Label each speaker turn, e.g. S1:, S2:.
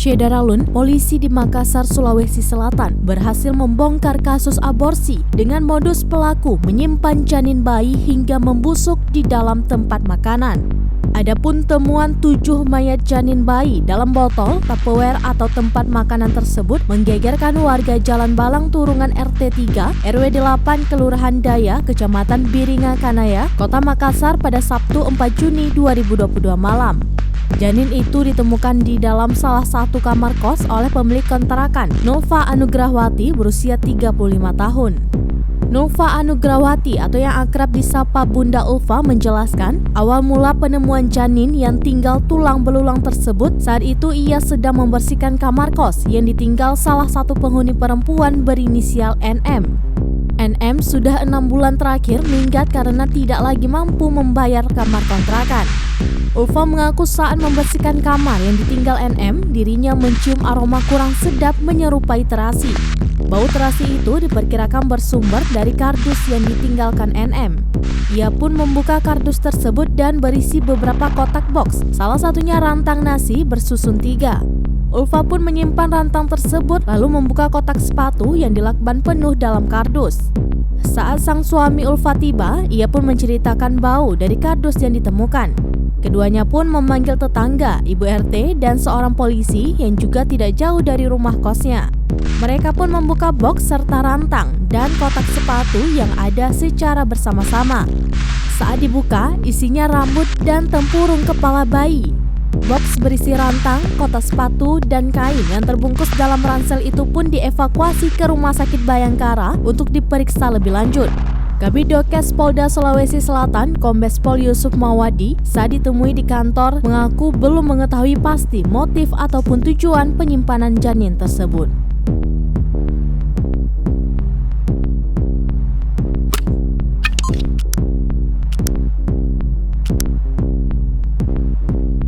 S1: Syedaralun, polisi di Makassar, Sulawesi Selatan berhasil membongkar kasus aborsi dengan modus pelaku menyimpan janin bayi hingga membusuk di dalam tempat makanan. Adapun temuan 7 mayat janin bayi dalam botol, Tupperware atau tempat makanan tersebut menggegerkan warga Jalan Balang Turungan RT 3, RW 8, Kelurahan Daya, Kecamatan Biringa Kanaya, Kota Makassar pada Sabtu 4 Juni 2022 malam. Janin itu ditemukan di dalam salah satu kamar kos oleh pemilik kontrakan, Nova Anugrawati, berusia 35 tahun. Nova Anugrawati atau yang akrab disapa Bunda Ulfa menjelaskan, awal mula penemuan janin yang tinggal tulang belulang tersebut saat itu ia sedang membersihkan kamar kos yang ditinggal salah satu penghuni perempuan berinisial NM. NM sudah 6 bulan terakhir minggat karena tidak lagi mampu membayar kamar kontrakan. Ulfa mengaku saat membersihkan kamar yang ditinggal NM, dirinya mencium aroma kurang sedap menyerupai terasi. Bau terasi itu diperkirakan bersumber dari kardus yang ditinggalkan NM. Ia pun membuka kardus tersebut dan berisi beberapa kotak box, salah satunya rantang nasi bersusun 3. Ulfa pun menyimpan rantang tersebut lalu membuka kotak sepatu yang dilakban penuh dalam kardus. Saat sang suami Ulfa tiba, ia pun menceritakan bau dari kardus yang ditemukan. Keduanya pun memanggil tetangga, ibu RT, dan seorang polisi yang juga tidak jauh dari rumah kosnya. Mereka pun membuka box serta rantang dan kotak sepatu yang ada secara bersama-sama. Saat dibuka, isinya rambut dan tempurung kepala bayi. Box berisi rantang, kotak sepatu, dan kain yang terbungkus dalam ransel itu pun dievakuasi ke Rumah Sakit Bayangkara untuk diperiksa lebih lanjut. Kabidokes Polda Sulawesi Selatan, Kombes Pol Yusuf Mawadi, saat ditemui di kantor mengaku belum mengetahui pasti motif ataupun tujuan penyimpanan janin tersebut.